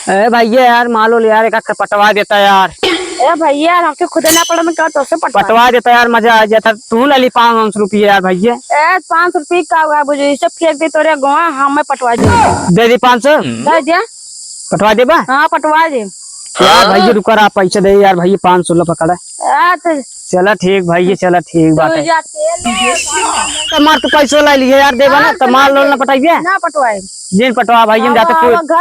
अरे भैया यार मालो यार एक पटवा देता यार। ए भैया यार हमके खुद ना पड़ा, मैं क्या तो से पटवा देता यार, मजा आ जाता। तू ले ली 500 रुपये यार भैया। 500 रुपये का हुआ बुझे, इसे फेंक दे तोरे गोवा, हमें पटवा दे दी 500 दे दिया। पटवा दे बा। हाँ पटवा दे यार भैया रुका रहा, पैसे दे यार भैया 500 पकड़ा। चला ठीक भैया, चला ठीक बात है। तो मार तो पैसों ले लिए यार, देवा ना तो माल लोन ना पटाइए ना पटवाए जिन पटवा भाई हम जाते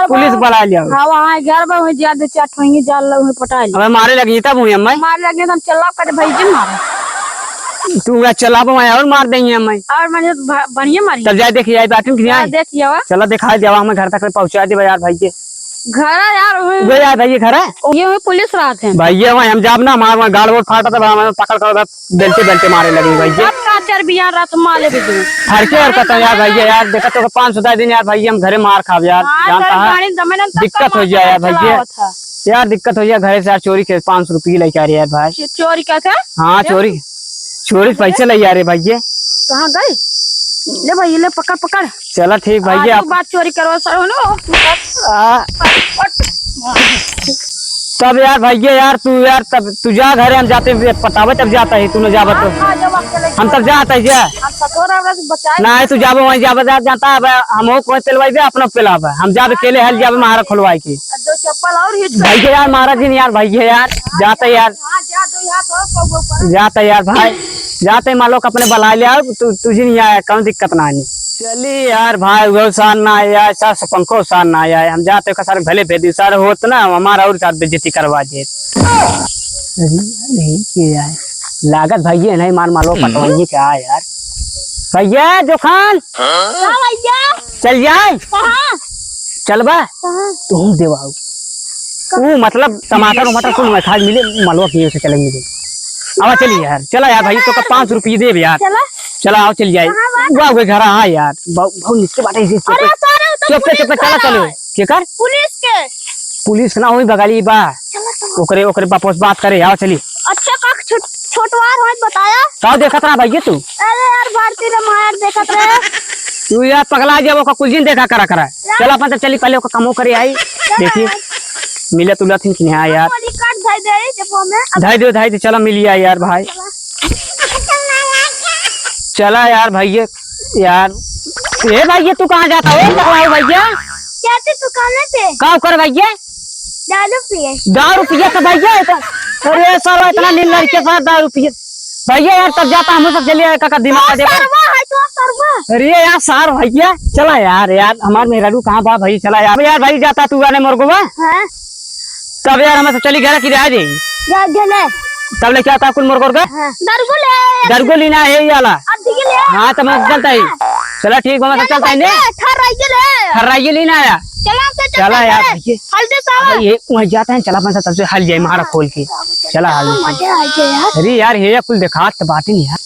पुलिस बढ़ा लिया। हाँ वहाँ घर में हुई ज्यादा चाट होंगे जाल लगे पटा लिया। हमें मारे लगी तब हुई हमें मार लगे तो हम चला कर भाई जी मारे। तू चला और मार देंगे हमें, और मैंने बढ़िया मारी। तब जाए देखिए यार बैठन की देखिए चला दिखा दिया हमें घर तक पहुंचा दे यार भाई। घर यार वे यार भैया घर है ये पुलिस रात है भैया, वहाँ हम जाब ना मार गाड़ वोट फाटा था, हमें पकड़ कर बेल्टे बेल्टे मारे लगे भैया। बिहार रात माले भी हरके और कहता यार भैया यार देखा तो 500 दिन यार भैया हम घरे मार खा यार, जानता है दिक्कत हो जाए यार भैया। यार दिक्कत हो जाए घर से यार, चोरी के 500 रुपये लेके आ रहे यार भाई। चोरी क्या था? हाँ चोरी पैसे ले आ रहे भैया। कहाँ गए? ले भाई ले पकड़ पकड़। चला ठीक भैया, बात चोरी करो सर तब यार भैया यार तू यार तब तू जा घरे, हम जाते पटावे तब जाता है, तू न जाब तो हम तब जाता है ना तू जाबो वहीं जाब जाता है। हम कोई पेलवाई अपना पेलाब, हम जाब अकेले हल जाब मारा खोलवाई के भैया यार महाराज जी यार भैया यार जाते यार जाते यार भाई जाते मालो अपने बुला लिया, तुझे नहीं आया कौन दिक्कत ना आनी। चलिए यार भाई वो सान ना आया सर पंखो सान ना आया, हम जाते सर भले भेदी सर होत ना हमारा और साथ बेइज्जती करवा दे। लागत भैया नहीं मार मालो पटवाइए क्या यार भैया जोखान चल जाए चल बा तुम देवाऊ वो मतलब टमाटर वमाटर सुन मैं खा मिले मलवा की से चले मिले। अब चलिए यार चला यार भाई तो 500 रुपये दे यार, चला आओ चल जाए वाह घर। हाँ यार बहुत नीचे बाटे चुप चुप चला चलो के कर पुलिस ना हुई बगाली बा ओकरे ओकरे वापस बात करे। आओ चली। अच्छा काक छोटवार होत बताया का देखत रहा भैया तू? अरे यार भारतीय रामायण देखत रहे तू यार पगला जब ओका कुछ दिन देखा करा करा। चला अपन चली पहले ओका कामो करे आई देखिए मिले तुला थी कि हाँ यार धाई दे चला मिलिया यार भाई। चला यार भैया यार ए भैया तू कहाँ जाता है भैया? जाते दुकान पे का कर भैया? दारू पिए तो भैया अरे साला इतना नील लड़के साथ दारू पिए भैया यार तब जाता हम सब चलिए का दिमाग दे। अरे यार सार भैया चला यार यार हमारे मेहरारू कहाँ बा भाई? चला यार भाई जाता तू आने मोर गोवा तब यार हमें चली घर की रह जाए तब ले क्या आता कुल मोर गोर दरगो लेना है ये वाला। हाँ तो मैं चलता है चला ठीक है मैं चलता है खर्राइए लेना आया चला यार ये वहीं जाता है चला तब से हल जाए मारा खोल के चला हल। अरे यार ये कुल देखा तो बात ही नहीं यार।